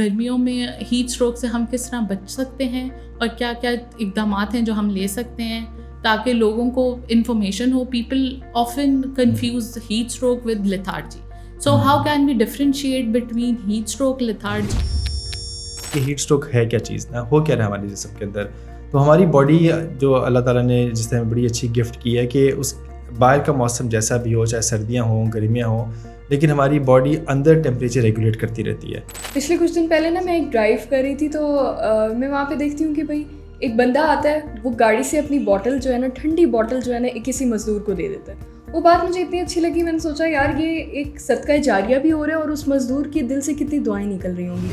گرمیوں میں heat stroke سے ہم کس طرح بچ سکتے ہیں اور کیا کیا اقدامات ہیں جو ہم لے سکتے ہیں تاکہ لوگوں کو انفارمیشن ہو. People often confuse heat stroke with lethargy. So how can we differentiate between heat stroke lethargy? کہ ہیٹ اسٹروک ہے کیا چیز نا، ہو کیا رہا ہے ہمارے جسم کے اندر. تو ہماری باڈی جو اللہ تعالیٰ نے جس طرح بڑی اچھی گفٹ کی ہے کہ اس باہر کا موسم جیسا بھی ہو، چاہے سردیاں ہوں گرمیاں ہوں، لیکن ہماری باڈی اندر ٹیمپریچر ریگولیٹ کرتی رہتی ہے. پچھلے کچھ دن پہلے نا میں ایک ڈرائیو کر رہی تھی تو میں وہاں پہ دیکھتی ہوں کہ بھائی ایک بندہ آتا ہے، وہ گاڑی سے اپنی بوٹل جو ہے نا، ٹھنڈی بوٹل جو ہے نا، کسی مزدور کو دے دیتا ہے. وہ بات مجھے اتنی اچھی لگی، میں نے سوچا یار یہ ایک صدقہ جاریہ بھی ہو رہا ہے اور اس مزدور کے دل سے کتنی دعائیں نکل رہی ہوں گی.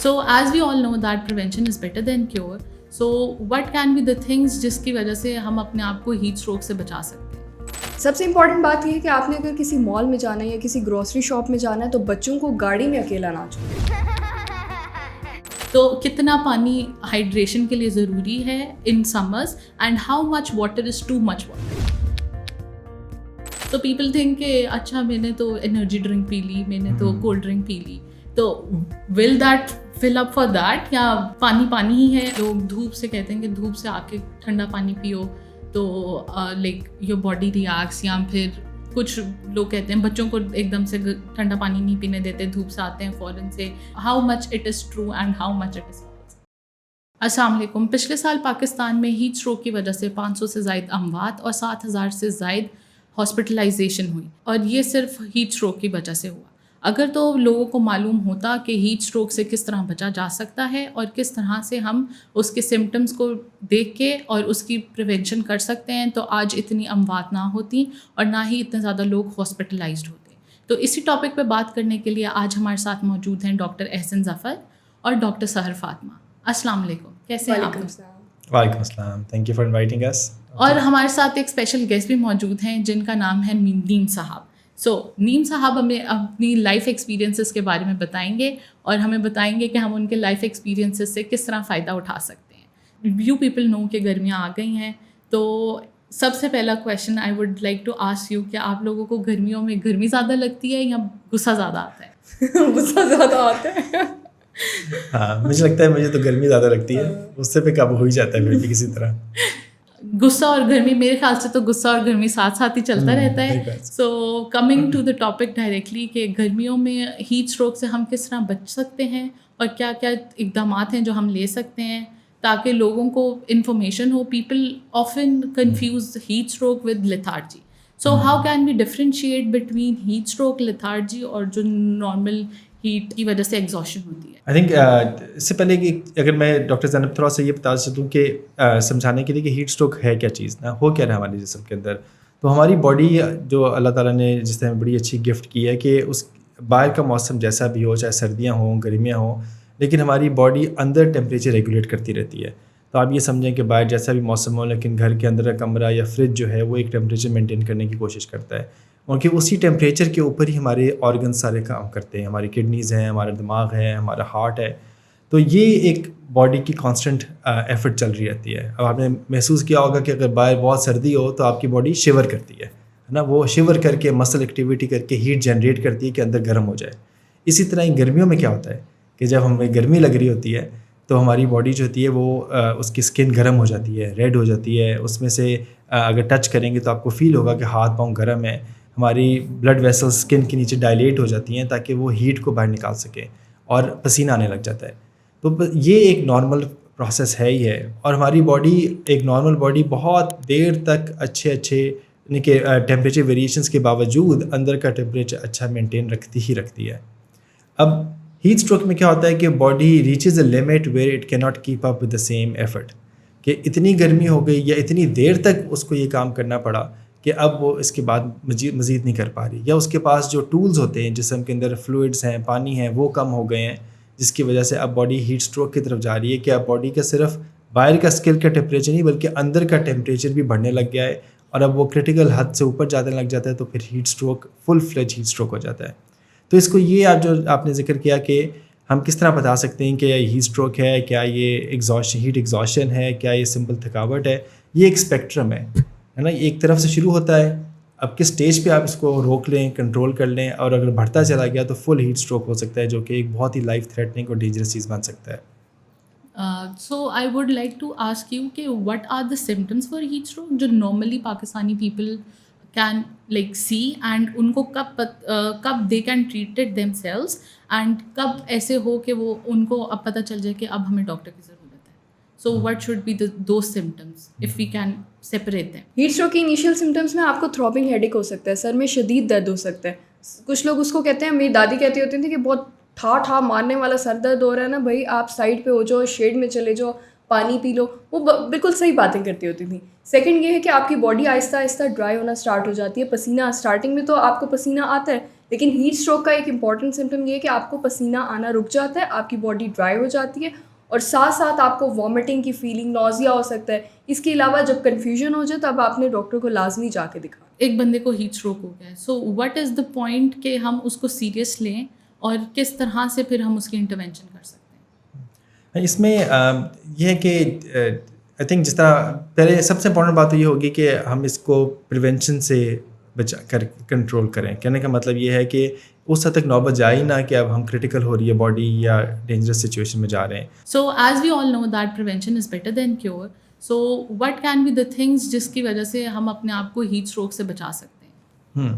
So as we all know that prevention is better than cure. So what can be the things جس کی وجہ سے ہم اپنے آپ کو ہیٹ اسٹروک سے بچا سکتے ہیں؟ سب سے امپورٹنٹ بات یہ ہے کہ آپ نے اگر کسی مال میں جانا ہے یا کسی گروسری شاپ میں جانا ہے تو بچوں کو گاڑی میں اکیلا نہ چھوڑیں. تو کتنا پانی ہائیڈریشن کے لیے ضروری ہے in summers and how much water is too much water. تو پیپل تھنک کہ اچھا میں نے تو انرجی ڈرنک پی لی، میں نے تو کولڈ ڈرنک پی لی، تو will that fill up for that یا پانی ہی ہے؟ لوگ دھوپ سے کہتے ہیں کہ دھوپ سے آ کے ٹھنڈا پانی پیو تو لائک یور باڈی ریئیکٹس، یا پھر کچھ لوگ کہتے ہیں بچوں کو ایک دم سے ٹھنڈا پانی نہیں پینے دیتے، دھوپ سے آتے ہیں فوراً سے. How much it is true and how much it is false? السلام علیکم. پچھلے سال پاکستان میں ہیٹ اسٹروک کی وجہ سے 500 سے زائد اموات اور 7,000 سے زائد ہاسپٹلائزیشن ہوئی، اور یہ صرف ہیٹ اسٹروک کی وجہ سے ہوا. اگر تو لوگوں کو معلوم ہوتا کہ ہیٹ اسٹروک سے کس طرح بچا جا سکتا ہے اور کس طرح سے ہم اس کے سمٹمز کو دیکھ کے اور اس کی پریونشن کر سکتے ہیں، تو آج اتنی اموات نہ ہوتی اور نہ ہی اتنے زیادہ لوگ ہاسپٹلائزڈ ہوتے. تو اسی ٹاپک پہ بات کرنے کے لیے آج ہمارے ساتھ موجود ہیں ڈاکٹر احسن ظفر اور ڈاکٹر سحر فاطمہ. السلام علیکم، کیسے ہیں آپ؟ وعلیکم السلام، تھینک یو فار انوائٹنگ اس. اور ہمارے ساتھ ایک اسپیشل گیسٹ بھی موجود ہیں جن کا نام ہے نیم صاحب. سو نیم صاحب ہمیں اپنی لائف ایکسپیرینسز کے بارے میں بتائیں گے اور ہمیں بتائیں گے کہ ہم ان کے لائف ایکسپیرینسز سے کس طرح فائدہ اٹھا سکتے ہیں. یو پیپل نو کہ گرمیاں آ گئی ہیں، تو سب سے پہلا question I would like to ask you کہ آپ لوگوں کو گرمیوں میں گرمی زیادہ لگتی ہے یا غصہ زیادہ آتا ہے؟ غصہ زیادہ آتا ہے. ہاں مجھے لگتا ہے مجھے تو گرمی زیادہ لگتی ہے، غصے پہ قابو ہو ہی جاتا ہے پھر بھی کسی طرح. غصہ اور گرمی، میرے خیال سے تو غصہ اور گرمی ساتھ ساتھ ہی چلتا رہتا ہے. So coming to the topic directly کہ گرمیوں میں ہیٹ اسٹروک سے ہم کس طرح بچ سکتے ہیں اور کیا کیا اقدامات ہیں جو ہم لے سکتے ہیں تاکہ لوگوں کو انفارمیشن ہو. People often confuse heat stroke with lethargy. So how can we differentiate between heat stroke, lethargy اور جو نارمل ہیٹ کی وجہ سے ایگزاسشن ہوتی ہے؟ آئی تھنک اس سے پہلے کہ اگر میں ڈاکٹر زینب تھوڑا سا یہ بتا چاہتا ہوں کہ سمجھانے کے لیے کہ ہیٹ اسٹروک ہے کیا چیز نا، ہو کیا رہا ہے ہمارے جسم کے اندر. تو ہماری باڈی جو اللہ تعالیٰ نے جس طرح بڑی اچھی گفٹ کی ہے کہ اس باہر کا موسم جیسا بھی ہو، چاہے سردیاں ہوں گرمیاں ہوں، لیکن ہماری باڈی اندر ٹیمپریچر ریگولیٹ کرتی رہتی ہے. تو آپ یہ سمجھیں کہ باہر جیسا بھی موسم ہو، لیکن گھر کے اندر کا کمرہ یا فریج جو ہے وہ ایک ٹیمپریچر مینٹین کرنے کی کوشش کرتا ہے، اور کہ اسی ٹیمپریچر کے اوپر ہی ہمارے آرگن سارے کام کرتے ہیں. ہماری کڈنیز ہیں، ہمارا دماغ ہے، ہمارا ہارٹ ہے. تو یہ ایک باڈی کی کانسٹنٹ ایفرٹ چل رہی رہتی ہے. اب آپ نے محسوس کیا ہوگا کہ اگر باہر بہت سردی ہو تو آپ کی باڈی شیور کرتی ہے نا، وہ شیور کر کے مسل ایکٹیویٹی کر کے ہیٹ جنریٹ کرتی ہے کہ اندر گرم ہو جائے. اسی طرح ہی گرمیوں میں کیا ہوتا ہے کہ جب ہمیں گرمی لگ رہی ہوتی ہے تو ہماری باڈی جو ہوتی ہے وہ اس کی اسکن گرم ہو جاتی ہے، ریڈ ہو جاتی ہے. اس میں سے اگر ٹچ کریں گے تو آپ کو فیل ہوگا کہ ہاتھ پاؤں گرم ہے. ہماری بلڈ ویسلز اسکن کے نیچے ڈائلیٹ ہو جاتی ہیں تاکہ وہ ہیٹ کو باہر نکال سکیں، اور پسینہ آنے لگ جاتا ہے. تو یہ ایک نارمل پروسیس ہے ہی ہے. اور ہماری باڈی، ایک نارمل باڈی بہت دیر تک اچھے یعنی کہ ٹیمپریچر ویریشنس کے باوجود اندر کا ٹیمپریچر اچھا مینٹین رکھتی ہے. اب ہیٹ اسٹروک میں کیا ہوتا ہے کہ body reaches a limit where it can not keep up with the same effort, کہ اتنی گرمی ہو گئی یا اتنی دیر تک اس کو یہ کام کرنا پڑا کہ اب وہ اس کے بعد مزید نہیں کر پا رہی، یا اس کے پاس جو ٹولز ہوتے ہیں جسم کے اندر فلوئڈز ہیں، پانی ہیں، وہ کم ہو گئے ہیں، جس کی وجہ سے اب باڈی ہیٹ اسٹروک کی طرف جا رہی ہے کہ اب باڈی کا صرف باہر کا اسکل کا ٹیمپریچر نہیں بلکہ اندر کا ٹیمپریچر بھی بڑھنے لگ گیا ہے، اور اب وہ کرٹیکل حد سے اوپر جانے لگ جاتا ہے، تو پھر ہیٹ اسٹروک فل فلیج ہیٹ اسٹروک ہو جاتا ہے. تو اس کو یہ آپ نے ذکر کیا کہ ہم کس طرح بتا سکتے ہیں کہ یہ ہیٹ اسٹروک ہے، کیا یہ ہیٹ ایگزاسشن ہے، کیا یہ سمپل تھکاوٹ ہے. یہ ایک اسپیکٹرم ہے نا. ایک طرف سے شروع ہوتا ہے، اب کس اسٹیج پہ آپ اس کو روک لیں, کنٹرول کر لیں, اور اگر بڑھتا چلا گیا تو فل ہیٹ اسٹروک ہو سکتا ہے, جو کہ ایک بہت ہی لائف تھریٹننگ اور ڈینجرس چیز بن سکتا ہے. So I would like to ask you کہ what are the symptoms for heat stroke جو normally Pakistani people can like see, and ان کو کب they can treat it themselves, and کب ایسے ہو کہ وہ ان کو اب پتہ چل جائے کہ اب ہمیں ڈاکٹر کی ضرورت ہے. So what should be those symptoms if we can separate them. Heat stroke کی انیشیل سمٹمس میں آپ کو تھروپنگ ہیڈ ایک ہو سکتا ہے, سر میں شدید درد ہو سکتا ہے. کچھ لوگ اس کو کہتے ہیں, میری دادی کہتی ہوتی تھی کہ بہت ٹھا مارنے والا سر درد ہو رہا ہے نا بھائی, آپ سائڈ پہ ہو جاؤ, شیڈ میں چلے جاؤ, پانی پی لو. وہ بالکل صحیح باتیں کرتی ہوتی تھیں. سیکنڈ یہ ہے کہ آپ کی باڈی آہستہ آہستہ ڈرائی ہونا اسٹارٹ ہو جاتی ہے. پسینہ اسٹارٹنگ میں تو آپ کو پسینہ آتا ہے, لیکن ہیٹ اسٹروک کا ایک امپورٹنٹ سمٹم یہ ہے کہ آپ کو پسینہ آنا رک جاتا ہے, آپ کی باڈی ڈرائی ہو جاتی ہے, اور ساتھ ساتھ آپ کو وامٹنگ کی فیلنگ, نوزیا ہو سکتا ہے. اس کے علاوہ جب کنفیوژن ہو جائے تب آپ نے ڈاکٹر کو لازمی جا کے دکھانا. ایک بندے کو ہیٹ اسٹروک ہو گیا ہے, سو وٹ از دا پوائنٹ کہ ہم اس کو سیریس لیں, اور کس طرح سے پھر ہم اس کی انٹرونشن کر سکتے ہیں. اس میں یہ ہے کہ آئی تھنک جس طرح پہلے سب سے امپورٹنٹ بات تو یہ ہوگی کہ ہم اس کو پریونشن سے بچا کر کنٹرول کریں. کہنے کا مطلب یہ ہے کہ اس حد تک نوبت جائے ہی نہ کہ اب ہم کرٹیکل ہو رہی ہے باڈی یا ڈینجرس سچویشن میں جا رہے ہیں. So as we all know that prevention is better than cure, so what can be the things جس کی وجہ سے ہم اپنے آپ کو ہیٹ اسٹروک سے بچا سکتے ہیں.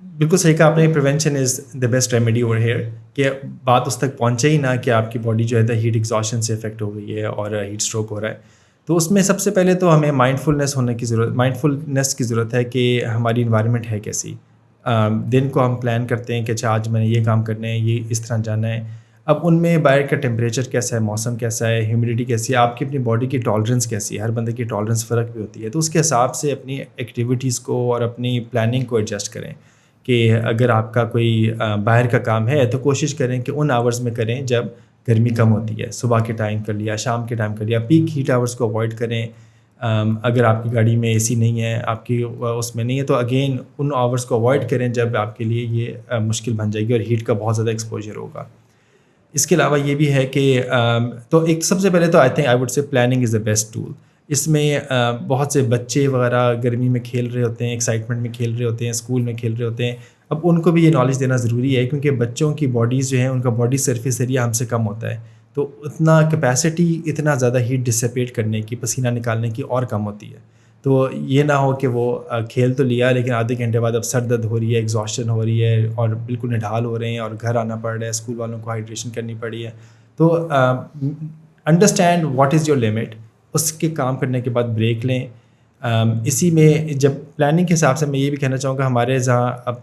بالکل صحیح کہا آپ نے, prevention is the best remedy over here, کہ بات اس تک پہنچے ہی نہ کہ آپ کی باڈی جو ہے ہیٹ ایگزاسشن سے افیکٹ ہو گئی ہے اور ہیٹ اسٹروک ہو رہا ہے. تو اس میں سب سے پہلے تو ہمیں مائنڈ فلنس کی ضرورت ہے کہ ہماری انوائرمنٹ ہے کیسی. دن کو ہم پلان کرتے ہیں کہ اچھا آج میں نے یہ کام کرنے ہیں, یہ اس طرح جانا ہے. اب ان میں باہر کا ٹیمپریچر کیسا ہے, موسم کیسا ہے, ہیومیڈیٹی کیسی ہے, آپ کی اپنی باڈی کی ٹالرنس کیسی ہے. ہر بندے کی ٹالرنس فرق بھی ہوتی ہے, تو اس کے حساب سے اپنی ایکٹیویٹیز کو اور اپنی پلاننگ کو ایڈجسٹ کریں. کہ اگر آپ کا کوئی باہر کا کام ہے تو کوشش کریں کہ ان آورز میں کریں جب گرمی کم ہوتی ہے. صبح کے ٹائم کر لیا, شام کے ٹائم کر لیا, پیک ہیٹ آورز کو اوائڈ کریں. اگر آپ کی گاڑی میں اے سی نہیں ہے, آپ کی اس میں نہیں ہے, تو اگین ان آورز کو اوائڈ کریں جب آپ کے لیے یہ مشکل بن جائے گی اور ہیٹ کا بہت زیادہ ایکسپوجر ہوگا. اس کے علاوہ یہ بھی ہے کہ تو ایک سب سے پہلے تو I would say planning is the best tool. اس میں بہت سے بچے وغیرہ گرمی میں کھیل رہے ہوتے ہیں, ایکسائٹمنٹ میں کھیل رہے ہوتے ہیں, اسکول میں کھیل رہے ہوتے ہیں. اب ان کو بھی یہ نالج دینا ضروری ہے, کیونکہ بچوں کی باڈیز جو ہیں ان کا باڈی سرفیس ایریا ہم سے کم ہوتا ہے, تو اتنا کیپیسٹی اتنا زیادہ ہیٹ ڈسپیٹ کرنے کی, پسینہ نکالنے کی اور کم ہوتی ہے. تو یہ نہ ہو کہ وہ کھیل تو لیا لیکن آدھے گھنٹے بعد اب سر درد ہو رہی ہے, ایگزاسشن ہو رہی ہے, اور بالکل نڈھال ہو رہے ہیں, اور گھر آنا پڑ رہا ہے, اسکول والوں کو ہائیڈریشن کرنی پڑی ہے. تو understand what is your limit, اس کے کام کرنے کے بعد بریک لیں. اسی میں جب پلاننگ کے حساب سے میں یہ بھی کہنا چاہوں گا, ہمارے جہاں اب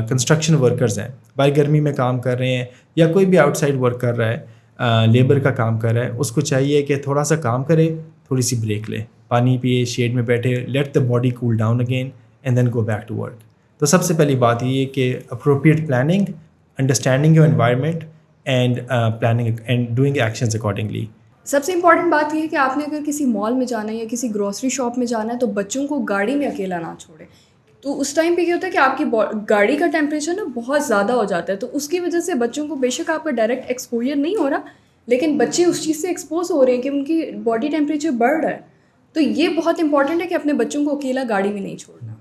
کنسٹرکشن ورکرز ہیں, باہر گرمی میں کام کر رہے ہیں, یا کوئی بھی آؤٹ سائڈ ورک کر رہا ہے, لیبر کا کام کر رہا ہے, اس کو چاہیے کہ تھوڑا سا کام کرے, تھوڑی سی بریک لے, پانی پیے, شیڈ میں بیٹھے, let the body cool down again and then go back to work. تو سب سے پہلی بات یہ ہے کہ appropriate planning, understanding your environment, and planning and doing actions accordingly. سب سے امپورٹنٹ بات یہ ہے کہ آپ نے اگر کسی مال میں جانا ہے یا کسی گروسری شاپ میں جانا ہے تو بچوں کو گاڑی میں اکیلا نہ چھوڑیں. تو اس ٹائم پہ یہ ہوتا ہے کہ آپ کی گاڑی کا ٹیمپریچر نا بہت زیادہ ہو جاتا ہے, تو اس کی وجہ سے بچوں کو بے شک آپ کا ڈائریکٹ ایکسپوجر نہیں ہو رہا, لیکن بچے اس چیز سے ایکسپوز ہو رہے ہیں کہ ان کی باڈی ٹیمپریچر بڑھ رہا ہے. تو یہ بہت امپورٹنٹ ہے کہ اپنے بچوں کو اکیلا گاڑی میں نہیں چھوڑنا.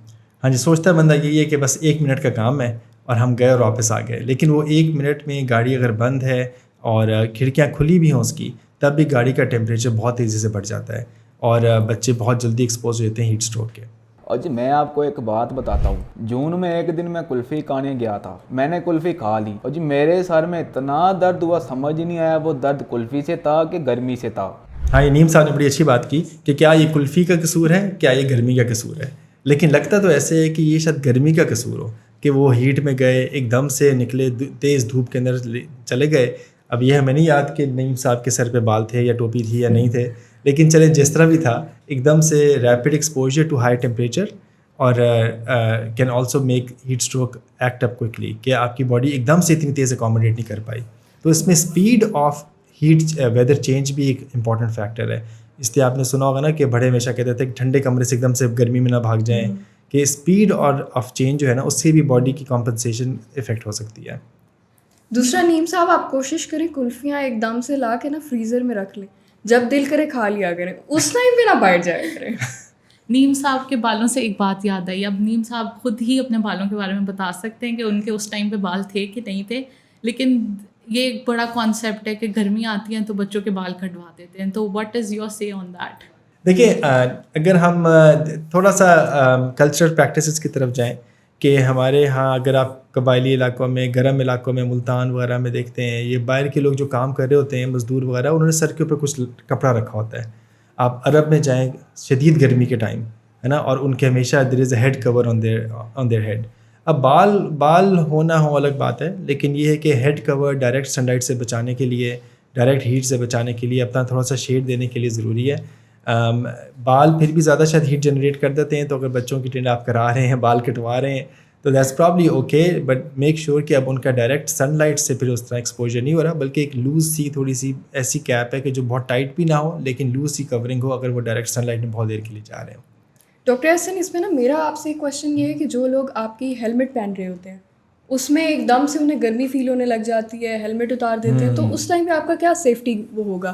ہاں جی, سوچتا ہے بندہ یہی ہے کہ بس 1 منٹ کا کام ہے اور ہم گئے اور واپس آ گئے, لیکن وہ 1 منٹ میں گاڑی اگر بند ہے اور کھڑکیاں کھلی بھی ہوں اس کی, تب بھی گاڑی کا ٹیمپریچر بہت تیزی سے بڑھ جاتا ہے, اور بچے بہت جلدی ایکسپوز ہو جاتے ہیں ہیٹ اسٹروک کے. اور جی میں آپ کو ایک بات بتاتا ہوں, جون میں ایک دن میں کلفی کھانے گیا تھا, میں نے کلفی کھا لی, اور جی میرے سر میں اتنا درد ہوا, سمجھ نہیں آیا وہ درد کلفی سے تھا کہ گرمی سے تھا. ہاں, یہ نیم صاحب نے بڑی اچھی بات کی کہ کیا یہ کلفی کا قصور ہے, کیا یہ گرمی کا قصور ہے, لیکن لگتا تو ایسے ہے کہ یہ شاید گرمی کا قصور ہو کہ وہ ہیٹ میں گئے, ایک دم سے نکلے, تیز دھوپ کے اندر چلے گئے. اب یہ ہمیں نہیں یاد کہ نیم صاحب کے سر پہ بال تھے یا ٹوپی تھی یا نہیں تھے, لیکن چلیں جس طرح بھی تھا, ایک دم سے rapid exposure to high temperature اور can also make heat stroke act up quickly, کہ آپ کی باڈی ایک دم سے اتنی تیز اکوموڈیٹ نہیں کر پائی. تو اس میں speed of heat weather change بھی ایک امپورٹنٹ فیکٹر ہے. اس لیے آپ نے سنا ہوگا نا کہ بڑے ہمیشہ کہتے تھے کہ ٹھنڈے کمرے سے ایک دم سے گرمی میں نہ بھاگ جائیں, کہ اسپیڈ اور آف چینج جو ہے نا اس سے بھی باڈی کی کمپنسیشن افیکٹ ہو سکتی ہے. دوسرا نیم صاحب, آپ کوشش کریں کلفیاں ایک دم سے لا کے نا فریزر میں رکھ لیں, جب دل کرے کھا لیا کریں, اس ٹائم پہ نہ باہر جایا کریں. نیم صاحب کے بالوں سے ایک بات یاد آئی. اب نیم صاحب خود ہی اپنے بالوں کے بارے میں بتا سکتے ہیں کہ ان کے اس ٹائم پہ بال تھے کہ نہیں تھے, لیکن یہ ایک بڑا کانسیپٹ ہے کہ گرمیاں آتی ہیں تو بچوں کے بال کٹوا دیتے ہیں. تو واٹ از یور سے آن دیٹ؟ دیکھیے اگر ہم تھوڑا سا کلچرل پریکٹسز کی طرف جائیں کہ ہمارے ہاں اگر آپ قبائلی علاقوں میں, گرم علاقوں میں, ملتان وغیرہ میں دیکھتے ہیں, یہ باہر کے لوگ جو کام کر رہے ہوتے ہیں مزدور وغیرہ, انہوں نے سر کے اوپر کچھ کپڑا رکھا ہوتا ہے. آپ عرب میں جائیں شدید گرمی کے ٹائم ہے نا, اور ان کے ہمیشہ there is a head cover on their head. اب بال ہونا ہو الگ بات ہے, لیکن یہ ہے کہ ہیڈ کور ڈائریکٹ سن لائٹ سے بچانے کے لیے, ڈائریکٹ ہیٹ سے بچانے کے لیے, اپنا تھوڑا سا شیڈ دینے کے لیے ضروری ہے. بال پھر بھی زیادہ شاید ہیٹ جنریٹ کر دیتے ہیں, تو اگر بچوں کی ٹریننگ آپ کرا رہے ہیں, بال کٹوا رہے ہیں, تو that's probably okay, but make sure کہ اب ان کا ڈائریکٹ سن لائٹ سے پھر اس طرح ایکسپوجر نہیں ہو رہا, بلکہ ایک لوز سی تھوڑی سی ایسی کیپ ہے کہ جو بہت ٹائٹ بھی نہ ہو لیکن لوز سی کورنگ ہو, اگر وہ ڈائریکٹ سن لائٹ میں بہت دیر کے لیے جا رہے ہوں. ڈاکٹر احسن, اس میں نا میرا آپ سے ایک کویشچن یہ ہے کہ جو لوگ آپ کی ہیلمٹ پہن رہے ہوتے ہیں اس میں ایک دم سے انہیں گرمی فیل ہونے لگ جاتی ہے, ہیلمٹ اتار دیتے ہیں, تو اس ٹائم پہ آپ کا کیا سیفٹی وہ ہوگا؟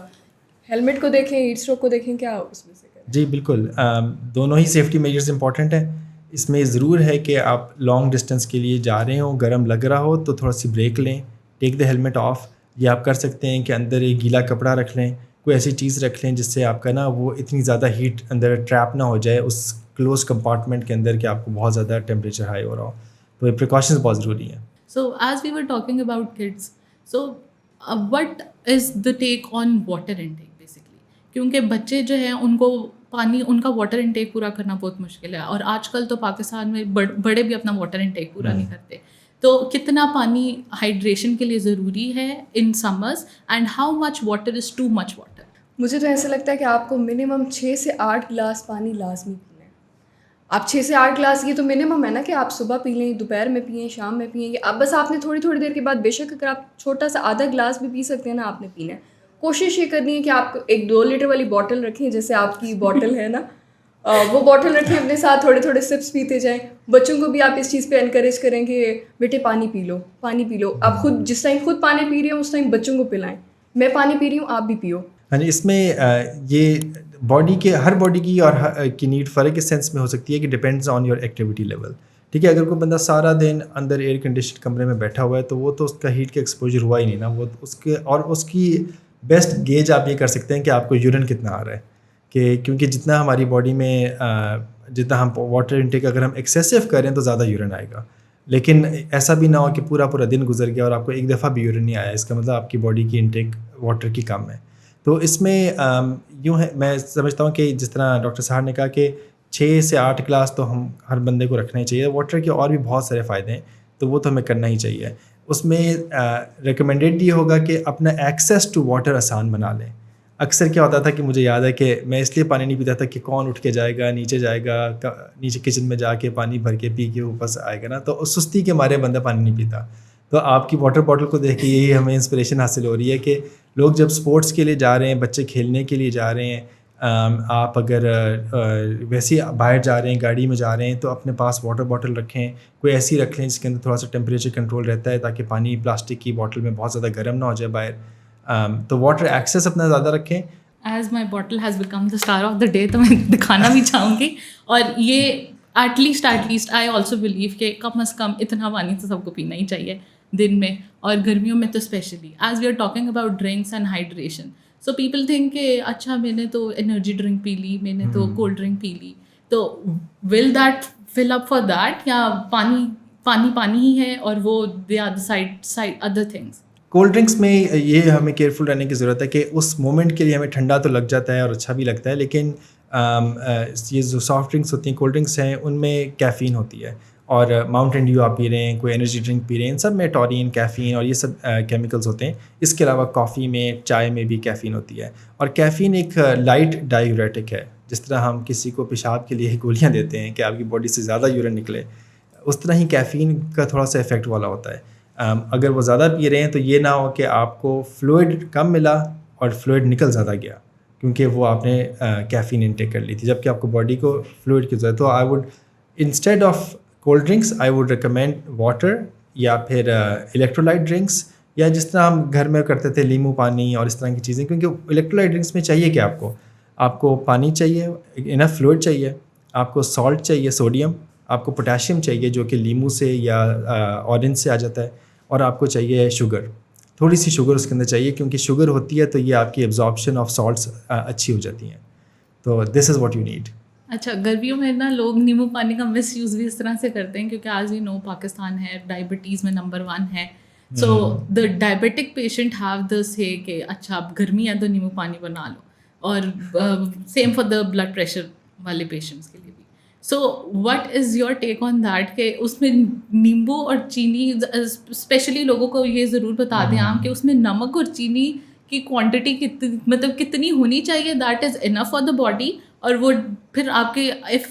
ہیلمٹ کو دیکھیں, ہیٹ اسٹروک کو دیکھیں, کیا اس میں سے کریں؟ جی بالکل, دونوں ہی سیفٹی میجرز امپورٹنٹ ہیں. اس میں ضرور ہے کہ آپ لانگ ڈسٹینس کے لیے جا رہے ہوں, گرم لگ رہا ہو تو تھوڑا سی بریک لیں, ٹیک دا ہیلمٹ آف. یا آپ کر سکتے ہیں کہ اندر ایک گیلا کپڑا رکھ لیں, کوئی ایسی چیز رکھ لیں جس سے آپ کا نا وہ اتنی زیادہ ہیٹ اندر ٹریپ نہ ہو جائے اس کلوز کمپارٹمنٹ کے اندر کہ آپ کو بہت زیادہ ٹیمپریچر ہائی ہو رہا ہو. تو یہ پریکاشنز بہت ضروری ہیں. So as we were talking about kids, so what is the take on water intake basically? کیونکہ بچے جو ہیں ان کو پانی, ان کا واٹر انٹیک پورا کرنا بہت مشکل ہے, اور آج کل تو پاکستان میں بڑے بھی اپنا واٹر انٹیک پورا نہیں کرتے. تو کتنا پانی ہائیڈریشن کے لیے ضروری ہے in summers, and how much water is too much water? مجھے تو ایسا لگتا ہے کہ آپ کو منیمم 6 سے 8 گلاس پانی لازمی پینا ہے. آپ 6 سے 8 گلاس, یہ تو منیمم ہے نا کہ آپ صبح پی لیں, دوپہر میں پئیں, شام میں پئیں. اب بس آپ نے تھوڑی دیر کے بعد, بے شک اگر آپ چھوٹا سا آدھا گلاس بھی پی سکتے ہیں نا, آپ نے پینا ہے. کوشش یہ کرنی ہے کہ آپ ایک 2 لیٹر والی بوٹل رکھیں, جیسے آپ کی بوٹل ہے نا, وہ بوٹل رکھیں اپنے ساتھ, تھوڑے سپس پیتے جائیں. بچوں کو بھی آپ اس چیز پہ انکریج کریں کہ بیٹے پانی پی لو, پانی پی لو. آپ خود جس ٹائم خود پانی پی رہے ہو اس ٹائم بچوں کو پلائیں. میں پانی پی رہی ہوں, آپ بھی پیو. ہاں جی, اس میں یہ باڈی کے ہر باڈی کی اور کی نیڈ فرق اس سینس میں ہو سکتی ہے کہ depends on your activity level. ٹھیک ہے, اگر کوئی بندہ سارا دن اندر ایئر کنڈیشن کمرے میں بیٹھا ہوا ہے تو وہ تو اس کا ہیٹ کا ایکسپوجر ہوا ہی نہیں نا. وہ اس کے, اور اس کی بیسٹ گیج آپ یہ کر سکتے ہیں کہ آپ کو یورین کتنا آ رہا ہے, کہ کیونکہ جتنا ہماری باڈی میں جتنا ہم واٹر انٹیک اگر ہم ایکسیسو کریں تو زیادہ یورین آئے گا. لیکن ایسا بھی نہ ہو کہ پورا دن گزر گیا اور آپ کو ایک دفعہ بھی یورین نہیں آیا, اس کا مطلب آپ کی باڈی کی انٹیک واٹر کی کم ہے. تو اس میں یوں ہے, میں سمجھتا ہوں کہ جس طرح ڈاکٹر صاحب نے کہا کہ 6 سے 8 گلاس تو ہم ہر بندے کو رکھنا ہی چاہیے. واٹر کے اور بھی بہت سارے فائدے ہیں, تو وہ تو ہمیں کرنا ہی چاہیے. اس میں ریکمینڈیڈ یہ ہوگا کہ اپنا ایکسیس ٹو واٹر آسان بنا لیں. اکثر کیا ہوتا تھا کہ مجھے یاد ہے کہ میں اس لیے پانی نہیں پیتا تھا کہ کون اٹھ کے جائے گا, نیچے جائے گا, نیچے کچن میں جا کے پانی بھر کے پی کے اوپر سے آئے گا نا, تو اس سستی کے مارے بندہ پانی نہیں پیتا. تو آپ کی واٹر باٹل کو دیکھ کے یہی ہمیں انسپریشن حاصل ہو رہی ہے کہ لوگ جب سپورٹس کے لیے جا رہے ہیں, بچے کھیلنے کے لیے جا رہے ہیں, آپ اگر ویسے باہر جا رہے ہیں, گاڑی میں جا رہے ہیں, تو اپنے پاس واٹر باٹل رکھیں, کوئی ایسی رکھ لیں جس کے اندر تھوڑا سا ٹیمپریچر کنٹرول رہتا ہے, تاکہ پانی پلاسٹک کی باٹل میں بہت زیادہ گرم نہ ہو جائے باہر. تو واٹر ایکسیس اپنا زیادہ رکھیں. As my bottle has become the star of the day, تو میں دکھانا بھی چاہوں گی. اور یہ at least I also believe کہ کم از کم اتنا پانی تو سب کو پینا ہی چاہیے دن میں, اور گرمیوں میں تو specially. As we are talking about drinks and hydration, so people think کہ اچھا میں نے تو انرجی ڈرنک پی لی, میں نے تو کولڈ ڈرنک پی لی, تو will that fill up for that, یا پانی ہی ہے اور وہ they are the side other things? Cold drinks میں یہ ہمیں کیئرفل رہنے کی ضرورت ہے کہ اس مومنٹ کے لیے ہمیں ٹھنڈا تو لگ جاتا ہے اور اچھا بھی لگتا ہے, لیکن یہ جو سافٹ ڈرنکس ہوتی ہیں, کولڈ ڈرنکس ہیں, ان میں کیفین ہوتی ہے. اور ماؤنٹین ڈیو آپ پی رہے ہیں, کوئی انرجی ڈرنک پی رہے ہیں, ان سب میں ٹورین, کیفین اور یہ سب کیمیکلز ہوتے ہیں. اس کے علاوہ کافی میں, چائے میں بھی کیفین ہوتی ہے. اور کیفین ایک لائٹ ڈائیوریٹک ہے. جس طرح ہم کسی کو پیشاب کے لیے گولیاں دیتے ہیں کہ آپ کی باڈی سے زیادہ یورین نکلے, اس طرح ہی کیفین کا تھوڑا سا افیکٹ والا ہوتا ہے. اگر وہ زیادہ پی رہے ہیں تو یہ نہ ہو کہ آپ کو فلوئڈ کم ملا اور فلوئڈ نکل زیادہ گیا, کیونکہ وہ آپ نے کیفین انٹیک کر لی تھی, جبکہ آپ کو باڈی کو فلوئڈ کی ضرورت. تو I would instead of cold drinks I would recommend water, یا پھر الیکٹرولائٹ ڈرنکس, یا جس طرح ہم گھر میں کرتے تھے لیمو پانی اور اس طرح کی چیزیں. کیونکہ الیکٹرولائٹ ڈرنکس میں چاہیے کہ آپ کو پانی چاہیے, انف فلوئڈ چاہیے, آپ کو سالٹ چاہیے سوڈیم, آپ کو پوٹاشیم چاہیے جو کہ لیمو سے یا اورنج سے آ جاتا ہے, اور آپ کو چاہیے شوگر, تھوڑی سی شوگر اس کے اندر چاہیے کیونکہ شوگر ہوتی ہے تو یہ آپ کی ایبزارپشن آف سالٹس اچھی ہو جاتی ہیں. تو دس از واٹ یو نیڈ. اچھا, گرمیوں میں نا لوگ نیمبو پانی کا مس یوز بھی اس طرح سے کرتے ہیں کیونکہ آج نو پاکستان ہے ڈائبٹیز میں نمبر 1 ہے. سو دا ڈائبٹک پیشنٹ ہیو دس ہے کہ اچھا اب گرمی ہے تو نیمبو پانی بنا لو, اور same for the blood pressure والے پیشنٹس کے لیے بھی. So what is your take on that کہ اس میں نیمبو اور چینی, اسپیشلی لوگوں کو یہ ضرور بتا دیں آپ کہ اس میں نمک اور چینی کی کوانٹٹی کتنی, مطلب کتنی ہونی چاہیے that is enough for the body, اور وہ پھر آپ کے اف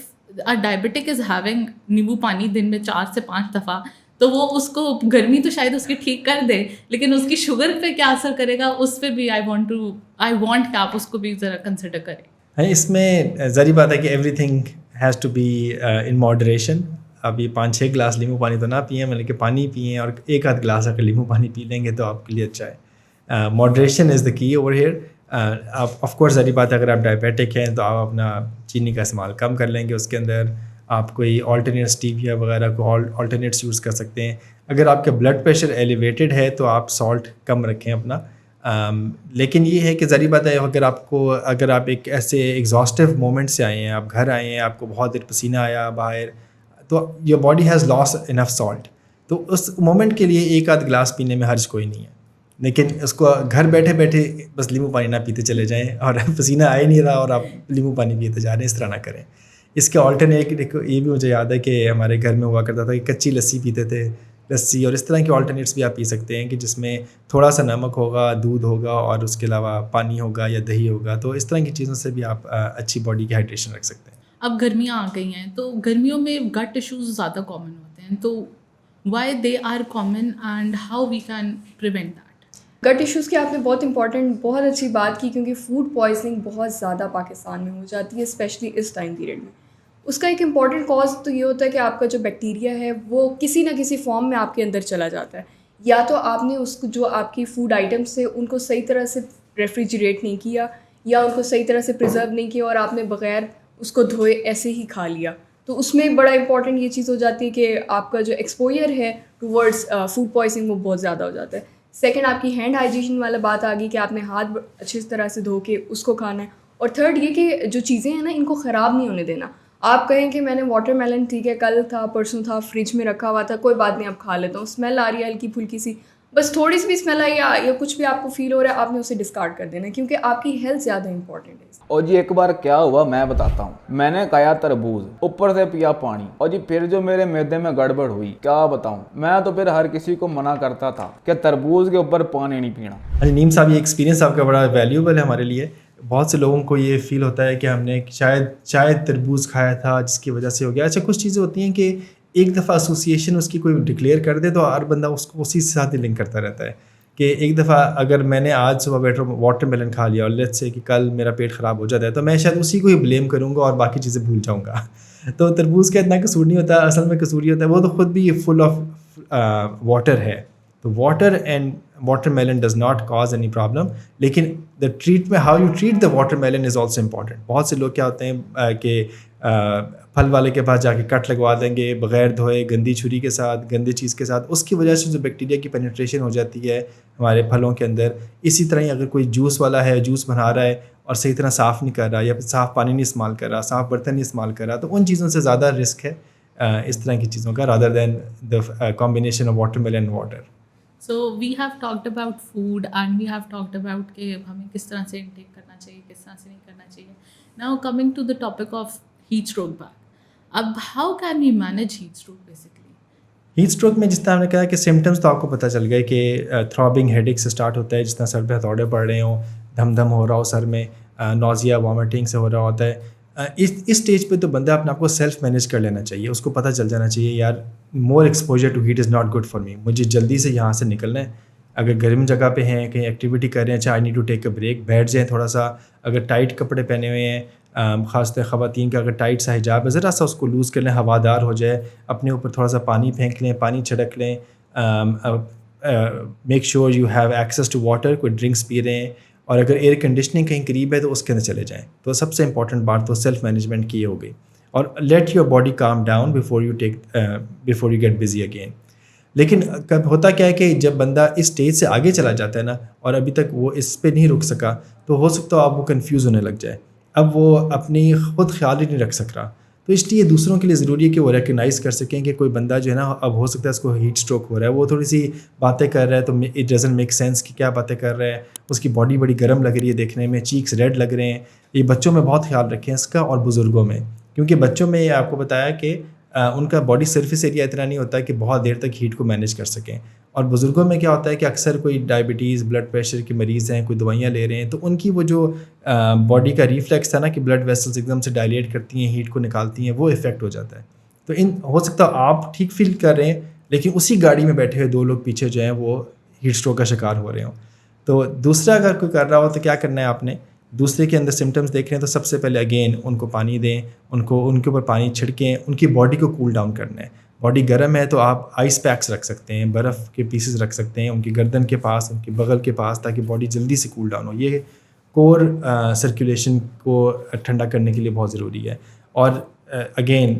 ڈائبٹک از ہیونگ نیمبو پانی دن میں 4 سے 5 دفعہ, تو وہ اس کو گرمی تو شاید اس کی ٹھیک کر دے, لیکن اس کی شوگر پہ کیا اثر کرے گا اس پہ بھی آئی وانٹ کہ آپ اس کو بھی ذرا کنسیڈر کریں. اس میں ظاہری بات ہے کہ everything has to be in moderation. اب یہ 5-6 گلاس لیمو پانی تو نہ پئیں, مطلب کہ پانی پئیں, اور 1-8 گلاس اگر لیمو پانی پی لیں گے تو آپ کے لیے اچھا ہے. ماڈریشن از دا کی اوور ہیئر. آف کورس ظاہری بات ہے اگر آپ ڈائبیٹک ہیں تو آپ اپنا چینی کا استعمال کم کر لیں گے, اس کے اندر آپ کوئی آلٹرنیٹ اسٹیویا وغیرہ کو آلٹرنیٹس یوز کر سکتے ہیں. اگر آپ کا بلڈ پریشر ایلیویٹڈ ہے تو آپ سالٹ کم رکھیں اپنا. لیکن یہ ہے کہ ظاہری بات ہے اگر آپ ایک ایسے ایگزاسٹو مومنٹ سے آئے ہیں, آپ گھر آئے ہیں, آپ کو بہت دیر پسینہ آیا باہر, تو your body has lost enough salt, تو اس مومنٹ کے لیے 1-8 گلاس پینے میں حرج کوئی نہیں ہے. لیکن اس کو گھر بیٹھے بیٹھے بس لیمو پانی نہ پیتے چلے جائیں اور پسینہ آ ہی نہیں رہا اور آپ لیمو پانی پیتے جا رہے ہیں, اس طرح نہ کریں. اس کے آلٹرنیٹ یہ بھی مجھے یاد ہے کہ ہمارے گھر میں ہوا کرتا تھا کہ کچی لسی پیتے تھے, لسی, اور اس طرح کے آلٹرنیٹس بھی آپ پی سکتے ہیں کہ جس میں تھوڑا سا نمک ہوگا, دودھ ہوگا, اور اس کے علاوہ پانی ہوگا یا دہی ہوگا. تو اس طرح کی چیزوں سے بھی آپ اچھی باڈی کی ہائیڈریشن رکھ سکتے ہیں. اب گرمیاں آ گئی ہیں تو گرمیوں میں گٹ ایشوز زیادہ کامن ہوتے ہیں, تو why they are common and how we can prevent that. Gut issues کی آپ نے بہت اچھی بات کی, کیونکہ فوڈ پوائزننگ بہت زیادہ پاکستان میں ہو جاتی ہے, اسپیشلی اس ٹائم پیریڈ میں. اس کا ایک امپورٹنٹ کاز تو یہ ہوتا ہے کہ آپ کا جو بیکٹیریا ہے وہ کسی نہ کسی فارم میں آپ کے اندر چلا جاتا ہے, یا تو آپ نے اس کو جو آپ کی فوڈ آئٹمس ہیں ان کو صحیح طرح سے ریفریجریٹ نہیں کیا, یا ان کو صحیح طرح سے پرزرو نہیں کیا, اور آپ نے بغیر اس کو دھوئے ایسے ہی کھا لیا. تو اس میں بڑا امپورٹنٹ یہ چیز ہو جاتی ہے کہ آپ کا جو ایکسپوئر ہے ٹورڈز فوڈ پوائزننگ وہ بہت زیادہ ہو جاتا ہے. سیکنڈ, آپ کی ہینڈ ہائیجین والا بات آ گئی کہ آپ نے ہاتھ اچھی طرح سے دھو کے اس کو کھانا ہے. اور تھرڈ یہ کہ جو چیزیں ہیں نا ان کو خراب نہیں ہونے دینا. آپ کہیں کہ میں نے واٹر میلن ٹھیک ہے کل تھا پرسوں تھا فریج میں رکھا ہوا تھا, کوئی بات نہیں اب کھا لیتا ہوں, اسمیل آ رہی ہے ہلکی پھلکی سی, بس تھوڑی سی بھی اسمیل آئی یا کچھ بھی آپ کو فیل ہو رہا ہے آپ نے اسے ڈسکارڈ کر دینا, کیونکہ آپ کی ہیلتھ زیادہ امپورٹنٹ ہے. اور جی ایک بار کیا ہوا میں بتاتا ہوں. میں نے کھایا تربوز, اوپر سے پیا پانی, اور جی پھر جو میرے معدے میں گڑبڑ ہوئی کیا بتاؤں. میں تو پھر ہر کسی کو منع کرتا تھا کہ تربوز کے اوپر پانی نہیں پینا. نیم صاحب یہ ایکسپیرینس آپ کا بڑا ویلیوبل ہے ہمارے لیے. بہت سے لوگوں کو یہ فیل ہوتا ہے کہ ہم نے شاید تربوز کھایا تھا جس کی وجہ سے ہو گیا. اچھا کچھ چیزیں ہوتی ہیں کہ ایک دفعہ ایسوسیشن اس کی کوئی ڈکلیئر کر دے تو ہر بندہ اس کو اسی سے ساتھ لنک کرتا رہتا ہے کہ ایک دفعہ اگر میں نے آج صبح واٹر میلن کھا لیا اور لیٹس سے کہ کل میرا پیٹ خراب ہو جاتا ہے تو میں شاید اسی کو ہی بلیم کروں گا اور باقی چیزیں بھول جاؤں گا. تو تربوز کا اتنا قصور نہیں ہوتا, اصل میں قصور یہ ہوتا ہے وہ تو خود بھی فل آف واٹر ہے. تو water and watermelon does not cause any problem, لیکن the treatment how you treat the watermelon is also important. بہت سے لوگ کیا ہوتے ہیں کہ پھل والے کے پاس جا کے کٹ لگوا دیں گے بغیر دھوئے, گندی چھری کے ساتھ, گندی چیز کے ساتھ, اس کی وجہ سے جو بیکٹیریا کی پینیٹریشن ہو جاتی ہے ہمارے پھلوں کے اندر. اسی طرح ہی اگر کوئی جوس والا ہے, جوس بنا رہا ہے اور صحیح طرح صاف نہیں کر رہا یا صاف پانی نہیں استعمال کر رہا, صاف برتن نہیں استعمال کر رہا, تو ان چیزوں سے زیادہ رسک ہے اس طرح کی چیزوں کا rather than the combination of watermelon and water. So we have talked about food and we have talked about کہ ہمیں کس طرح سے انٹیک کرنا چاہیے, کس طرح سے نہیں کرنا چاہیے. Now coming to the topic of heat stroke back. اب how can we manage heat stroke basically? Heat stroke میں جس طرح ہم نے کہا کہ سمٹمس تو آپ کو پتہ چل گئے کہ تھرابنگ ہیڈ ایک سے اسٹارٹ ہوتا ہے, جس طرح سر پہ ہتھوڑے پڑ رہے ہوں, دھم دھم ہو رہا ہو سر میں, نوزیا وامٹنگ سے ہو رہا ہوتا ہے. اس اسٹیج پہ تو بندہ اپنے آپ کو سیلف مینیج کر لینا چاہیے. اس کو پتہ چل جانا چاہیے یار more exposure to heat is not good for me, مجھے جلدی سے یہاں سے نکلنا ہے. اگر گرم جگہ پہ ہیں, کہیں ایکٹیویٹی کر رہے ہیں, اچھا I need to take a break, بیٹھ جائیں تھوڑا سا. اگر ٹائٹ کپڑے پہنے ہوئے ہیں, خاص طور خواتین کا اگر ٹائٹ سا حجاب ہے, ذرا سا اس کو لوز کر لیں, ہوادار ہو جائے, اپنے اوپر تھوڑا سا پانی پھینک لیں, پانی چھڑک لیں. Make sure you have access to water, کوئی ڈرنکس پی رہے ہیں, اور اگر ایئر کنڈیشننگ کہیں قریب ہے تو اس کے اندر چلے جائیں. تو سب سے امپورٹنٹ بات تو سیلف مینجمنٹ کی ہو گئی. اور let your body calm down before you get busy again. لیکن کب ہوتا کیا ہے کہ جب بندہ اس اسٹیج سے آگے چلا جاتا ہے نا اور ابھی تک وہ اس پہ نہیں رک سکا تو ہو سکتا ہے اب وہ کنفیوز ہونے لگ جائے, اب وہ اپنی خود خیال ہی نہیں رکھ سک رہا. تو اس لیے دوسروں کے لیے ضروری ہے کہ وہ ریکگنائز کر سکیں کہ کوئی بندہ جو ہے نا اب ہو سکتا ہے اس کو ہیٹ اسٹروک ہو رہا ہے, وہ تھوڑی سی باتیں کر رہا ہے تو اٹ ڈزنٹ میک سینس کہ کیا باتیں کر رہا ہے, اس کی باڈی بڑی گرم لگ رہی ہے دیکھنے میں, چیکس ریڈ لگ رہے ہیں. یہ بچوں میں بہت خیال رکھیں اس کا اور بزرگوں میں, کیونکہ بچوں میں آپ کو بتایا کہ ان کا باڈی سرفیس ایریا اتنا نہیں ہوتا کہ بہت دیر تک ہیٹ کو مینیج کر سکیں. اور بزرگوں میں کیا ہوتا ہے کہ اکثر کوئی ڈائبٹیز بلڈ پریشر کے مریض ہیں, کوئی دوائیاں لے رہے ہیں, تو ان کی وہ جو باڈی کا ریفلیکس تھا نا کہ بلڈ ویسلز ایک دم سے ڈائلیٹ کرتی ہیں, ہیٹ کو نکالتی ہیں, وہ افیکٹ ہو جاتا ہے. تو ہو سکتا ہے آپ ٹھیک فیل کر رہے ہیں لیکن اسی گاڑی میں بیٹھے ہوئے 2 لوگ پیچھے جو ہیں وہ ہیٹ اسٹروک کا شکار ہو رہے ہوں. تو دوسرا اگر کوئی کر رہا ہو تو کیا کرنا ہے آپ نے, دوسرے کے اندر سمٹمز دیکھ رہے ہیں تو سب سے پہلے اگین ان کو پانی دیں, ان کے اوپر پانی چھڑکیں, ان کی باڈی کو کول ڈاؤن کرنا ہے. باڈی گرم ہے تو آپ آئس پیکس رکھ سکتے ہیں, برف کے پیسز رکھ سکتے ہیں ان کی گردن کے پاس, ان کی بغل کے پاس, تاکہ باڈی جلدی سے کول ڈاؤن ہو. یہ کور سرکولیشن کو ٹھنڈا کرنے کے لیے بہت ضروری ہے. اور اگین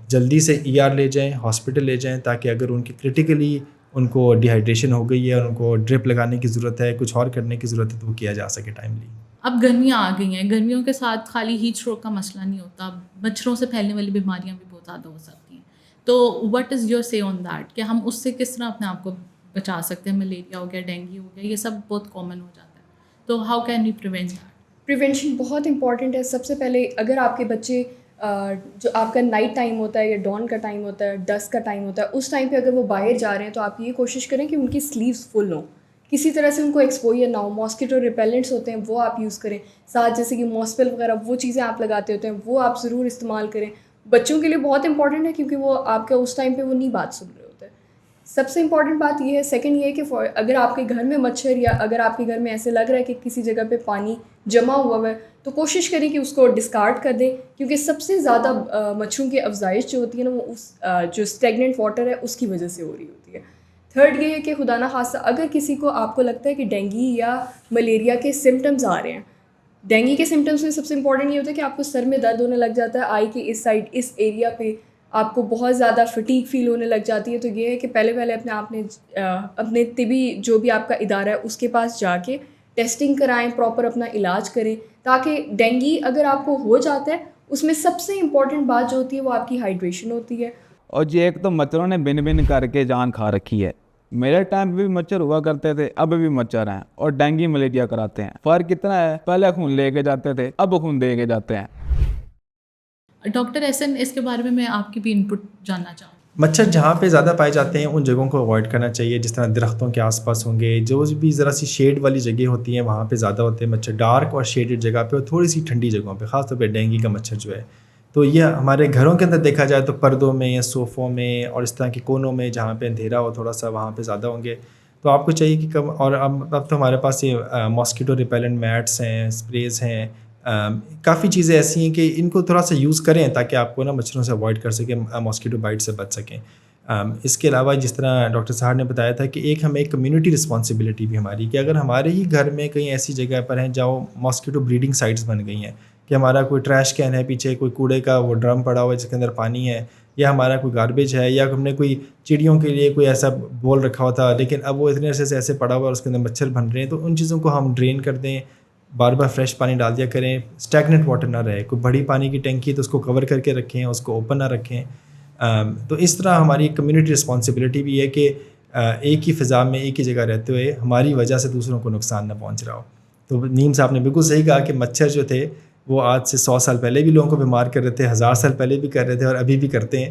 جلدی سے ER لے جائیں, ہاسپٹل لے جائیں, تاکہ اگر ان کی کرٹیکلی ان کو ڈی ہائیڈریشن ہو گئی ہے اور ان کو ڈرپ لگانے کی ضرورت ہے, کچھ اور کرنے کی ضرورت ہے, تو وہ کیا جا سکے ٹائملی. اب گرمیاں آ گئی ہیں, گرمیوں کے ساتھ خالی ہیٹ اسٹروک کا مسئلہ نہیں ہوتا, مچھروں سے پھیلنے والی بیماریاں بھی بہت زیادہ ہو سکتی ہیں. تو وٹ از یور سے آن دیٹ کہ ہم اس سے کس طرح اپنے آپ کو بچا سکتے ہیں؟ ملیریا ہو گیا, ڈینگی ہو گیا, یہ سب بہت کامن ہو جاتا ہے, تو how can you prevent that? Prevention بہت امپورٹنٹ ہے. سب سے پہلے اگر آپ کے بچے جو آپ کا نائٹ ٹائم ہوتا ہے یا ڈان کا ٹائم ہوتا ہے, ڈسک کا ٹائم ہوتا ہے, اس ٹائم پہ اگر وہ باہر جا رہے ہیں تو آپ یہ کوشش کریں کہ ان کی سلیوز فل ہوں, کسی طرح سے ان کو ایکسپوجر نہ ہو. ماسکیٹو ریپیلنٹس ہوتے ہیں وہ آپ یوز کریں ساتھ, جیسے کہ ماسپل وغیرہ وہ چیزیں آپ لگاتے ہوتے ہیں وہ آپ ضرور استعمال کریں. بچوں کے لیے بہت امپورٹنٹ ہے کیونکہ وہ آپ کا اس ٹائم پہ وہ نہیں بات سن رہے ہوتے. سب سے امپورٹنٹ بات یہ ہے. سیکنڈ یہ ہے کہ اگر آپ کے گھر میں مچھر یا اگر آپ کے گھر میں ایسے لگ رہا ہے کہ کسی جگہ پہ پانی جمع ہوا ہے تو کوشش کریں کہ اس کو ڈسکارڈ کر دیں, کیونکہ سب سے زیادہ مچھروں کی افزائش جو ہوتی ہے نا وہ اس جو اسٹیگننٹ واٹر ہے اس کی وجہ سے ہو رہی ہوتی ہے. تھرڈ یہ ہے کہ خدا نہ خاصہ اگر کسی کو آپ کو لگتا ہے کہ ڈینگی یا ملیریا کے سمٹمز آ رہے ہیں, ڈینگی کے سمٹمس میں سب سے امپورٹنٹ یہ ہوتا ہے کہ آپ کو سر میں درد ہونے لگ جاتا ہے, آئی کے اس سائڈ اس ایریا پہ آپ کو بہت زیادہ فٹیگ فیل ہونے لگ جاتی ہے. تو یہ ہے کہ پہلے اپنے طبی جو بھی آپ کا ادارہ ہے اس کے پاس جا کے ٹیسٹنگ کرائیں, پراپر اپنا علاج کریں, تاکہ ڈینگی اگر آپ کو ہو جاتا ہے اس میں سب سے امپورٹنٹ بات جو ہوتی ہے وہ آپ کی ہائیڈریشن ہوتی ہے. اور جی ایک تو مچھروں نے بن بن کر کے جان کھا رکھی ہے. میرے ٹائم پہ بھی مچھر ہوا کرتے تھے, اب بھی مچھر ہیں اور ڈینگی ملیریا کراتے ہیں. فرق کتنا ہے, پہلے خون لے کے جاتے تھے, اب خون دے کے جاتے ہیں. ڈاکٹر احسن, اس کے بارے میں آپ کی بھی انپٹ جاننا چاہوں. مچھر جہاں پہ زیادہ پائے جاتے ہیں ان جگہوں کو اوائڈ کرنا چاہیے, جس طرح درختوں کے آس پاس ہوں گے, جو بھی ذرا سی شیڈ والی جگہ ہوتی ہیں وہاں پہ زیادہ ہوتے ہیں مچھر. ڈارک اور شیڈڈ جگہ پہ اور تھوڑی سی ٹھنڈی جگہوں پہ, خاص طور پہ ڈینگی کا مچھر جو ہے. تو یہ ہمارے گھروں کے اندر دیکھا جائے تو پردوں میں یا صوفوں میں اور اس طرح کے کونوں میں جہاں پہ اندھیرا ہو تھوڑا سا, وہاں پہ زیادہ ہوں گے. تو آپ کو چاہیے کہ کم, اور اب تو ہمارے پاس یہ ماسکیٹو ریپیلنٹ میٹس ہیں, اسپریز ہیں, کافی چیزیں ایسی ہیں کہ ان کو تھوڑا سا یوز کریں تاکہ آپ کو نا مچھروں سے اوائڈ کر سکیں, ماسکیٹو بائٹ سے بچ سکیں. اس کے علاوہ جس طرح ڈاکٹر صاحب نے بتایا تھا کہ ہمیں ایک کمیونٹی رسپانسبلٹی بھی ہماری, کہ اگر ہمارے ہی گھر میں کہیں ایسی جگہ پر ہیں جہاں ماسکیٹو بریڈنگ سائٹس بن گئی ہیں, کہ ہمارا کوئی ٹریش کین ہے پیچھے, کوئی کوڑے کا وہ ڈرم پڑا ہوا ہے جس کے اندر پانی ہے, یا ہمارا کوئی گاربیج ہے, یا ہم نے کوئی چڑیوں کے لیے کوئی ایسا بول رکھا ہوا تھا لیکن اب وہ اتنے عرصے سے ایسے پڑا ہوا ہے اور اس کے اندر مچھر بن رہے ہیں, تو ان چیزوں کو ہم ڈرین کر دیں, بار بار فریش پانی ڈال دیا کریں, اسٹیگننٹ واٹر نہ رہے. کوئی بڑی پانی کی ٹینکی ہے تو اس کو کور کر کے رکھیں, اس کو اوپن نہ رکھیں. تو اس طرح ہماری کمیونٹی رسپانسبلٹی بھی ہے کہ ایک ہی فضا میں ایک ہی جگہ رہتے ہوئے ہماری وجہ سے دوسروں کو نقصان نہ پہنچ رہا ہو. تو نیم صاحب نے بالکل صحیح کہا کہ مچھر جو تھے وہ آج سے 100 سال پہلے بھی لوگوں کو بیمار کر رہے تھے, 1000 سال پہلے بھی کر رہے تھے اور ابھی بھی کرتے ہیں.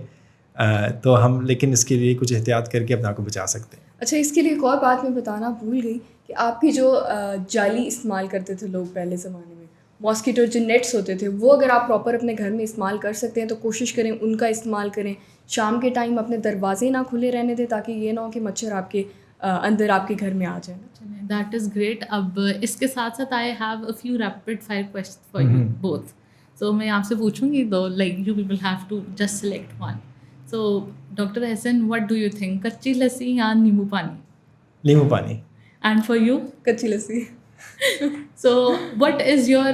تو ہم لیکن اس کے لیے کچھ احتیاط کر کے اپنا کو بچا سکتے ہیں. اچھا, اس کے لیے ایک اور بات میں بتانا بھول گئی کہ آپ کی جو جالی استعمال کرتے تھے لوگ پہلے زمانے میں, ماسکیٹو جو نیٹس ہوتے تھے, وہ اگر آپ پراپر اپنے گھر میں استعمال کر سکتے ہیں تو کوشش کریں ان کا استعمال کریں. شام کے ٹائم اپنے دروازے نہ کھلے رہنے دیں تاکہ یہ نہ ہو کہ مچھر آپ کے اندر آپ کے گھر میں آ جائیں. That is great. اب اس کے ساتھ ساتھ I have a few rapid fire question for you both. So میں آپ سے پوچھوں گی دو, like you people have to just select one. So doctor Ahsan, what do you think, کچی لسی یا نیمبو پانی؟ نیمبو پانی. And for you? کچی لسی. So what is your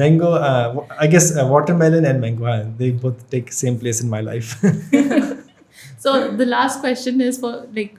Mango, I guess watermelon and mango, they both take same place in my life. So the last question is for like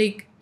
like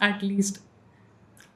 at least.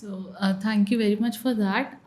So thank you very much for that.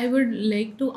I would like to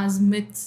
as myths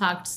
facts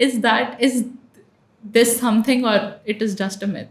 is this something or it is just a myth?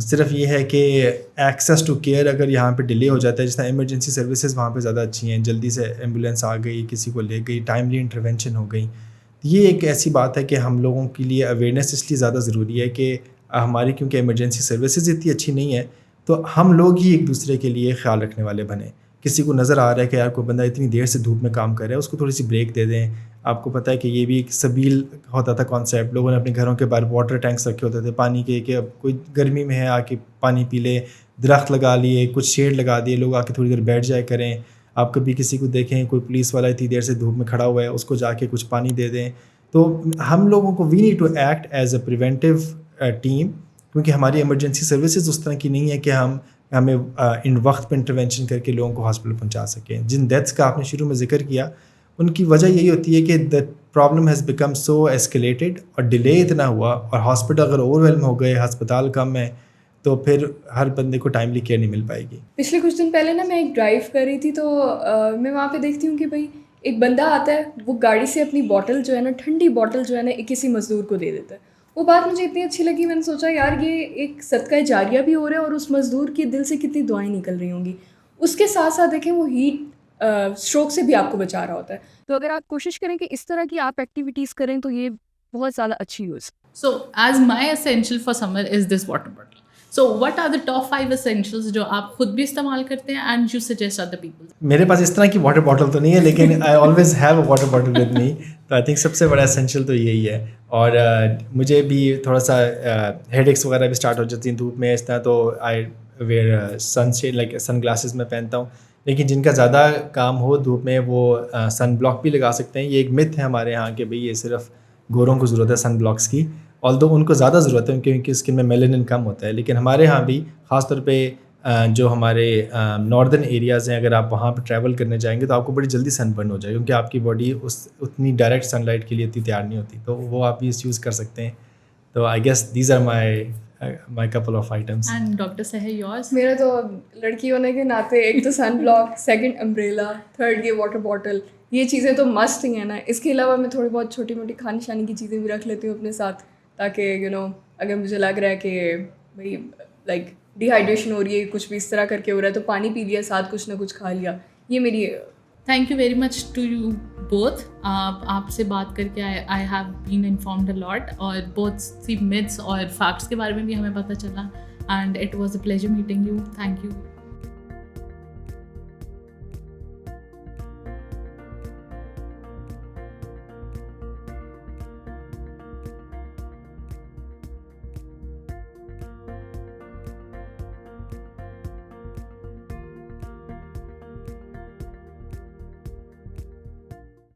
صرف یہ ہے کہ access to care اگر یہاں پہ delay ہو جاتا ہے، جس طرح ایمرجنسی سروسز وہاں پہ زیادہ اچھی ہیں، جلدی سے ایمبولینس آ گئی، کسی کو لے گئی، ٹائملی انٹروینشن ہو گئی. یہ ایک ایسی بات ہے کہ ہم لوگوں کے لیے اویئرنیس اس لیے زیادہ ضروری ہے کہ ہماری کیونکہ ایمرجنسی سروسز اتنی اچھی نہیں ہے تو ہم لوگ ہی ایک دوسرے کے لیے خیال رکھنے والے بنیں. کسی کو نظر آ رہا ہے کہ یار کوئی بندہ اتنی دیر سے دھوپ میں کام کر رہا ہے، اس کو تھوڑی سی بریک دے دیں. آپ کو پتہ ہے کہ یہ بھی ایک سبیل ہوتا تھا کانسیپٹ، لوگوں نے اپنے گھروں کے باہر واٹر ٹینکس رکھے ہوتے تھے پانی کے، کہ اب کوئی گرمی میں ہے آ کے پانی پی لے، درخت لگا لیے، کچھ شیڈ لگا دیے، لوگ آ کے تھوڑی دیر بیٹھ جائے کریں. آپ کبھی کسی کو دیکھیں کوئی پولیس والا اتنی دیر سے دھوپ میں کھڑا ہوا ہے، اس کو جا کے کچھ پانی دے دیں. تو ہم لوگوں کو we need to act as a preventive team, کیونکہ ہماری ایمرجنسی سروسز اس طرح کی نہیں ہے کہ ہمیں ان وقت پہ انٹروینشن کر کے لوگوں کو ہاسپٹل پہنچا سکیں. جن ڈیتھس کا آپ نے شروع میں ذکر کیا، ان کی وجہ یہی ہوتی ہے کہ the problem has become so escalated, اور ڈیلے اتنا ہوا، اور ہاسپٹل اگر اوور ویلم ہو گئے، ہسپتال کم ہے، تو پھر ہر بندے کو ٹائملی کیئر نہیں مل پائے گی. پچھلے کچھ دن پہلے نا میں ایک ڈرائیو کر رہی تھی، تو میں وہاں پہ دیکھتی ہوں کہ بھائی ایک بندہ آتا ہے، وہ گاڑی سے اپنی بوٹل جو ہے نا، ٹھنڈی بوٹل جو ہے نا، کسی مزدور کو دے دیتا ہے. وہ بات مجھے اتنی اچھی لگی، میں نے سوچا یار یہ ایک صدقہ جاریہ بھی ہو رہا ہے، اور اس مزدور کے دل سے کتنی دعائیں نکل رہی ہوں گی. اس کے ساتھ ساتھ دیکھیں وہ ہیٹ اسٹروک سے بھی آپ کو بچا رہا ہوتا ہے. تو اگر آپ کوشش کریں کہ اس طرح کی آپ ایکٹیویٹیز کریں تو یہ بہت زیادہ اچھی ہو. So as my essential for summer is this water bottle. So what are the top 5 essentials جو آپ خود بھی استعمال کرتے ہیں and you suggest other people? میرے پاس اس طرح کی واٹر باٹل تو نہیں ہے، لیکن I always have a water bottle with me. تو آئی تھنک سب سے بڑا اسینشیل تو یہی ہے. اور مجھے بھی تھوڑا سا ہیڈ ایکس وغیرہ بھی اسٹارٹ ہو جاتی ہیں دھوپ میں اس طرح، تو I wear sunshade like sunglasses میں پہنتا ہوں. لیکن جن کا زیادہ کام ہو دھوپ میں وہ سن بلاک بھی لگا سکتے ہیں. یہ ایک متھ ہے ہمارے یہاں کہ بھئی یہ صرف گوروں کو ضرورت ہے سن بلاکس کی، آلدو ان کو زیادہ ضرورت ہے کیونکہ اسکن میں میلانن کم ہوتا ہے. لیکن ہمارے ہاں بھی خاص طور پہ جو ہمارے ناردرن ایریاز ہیں، اگر آپ وہاں پہ ٹریول کرنے جائیں گے تو آپ کو بڑی جلدی سن برن ہو جائے گا، کیونکہ آپ کی باڈی اتنی ڈائریکٹ سن لائٹ کے لیے اتنی تیار نہیں ہوتی. تو وہ آپ اس یوز کر سکتے ہیں. تو I guess these are my couple of items. And Dr. Sahar, yours? میرا تو لڑکی ہونے کے ناطے ایک تو سن بلاک، سیکنڈ امبریلا، تھرڈ یہ واٹر باٹل، یہ چیزیں تو مسٹ ہی ہیں نا. اس کے علاوہ میں تھوڑی بہت چھوٹی موٹی کھانے شانے کی چیزیں بھی رکھ لیتی ہوں اپنے ساتھ، تاکہ اگر مجھے لگ رہا ہے کہ بھائی لائک ڈی ہائیڈریشن ہو رہی ہے، کچھ بھی اس طرح کر کے ہو رہا ہے، تو پانی پی لیا، ساتھ کچھ نہ کچھ کھا لیا. یہ میری Thank you very much to you both. آپ سے بات کر کے I have been informed a lot, اور بہت سی myths اور facts کے بارے میں بھی ہمیں پتہ چلا, and it was a pleasure meeting you. Thank you.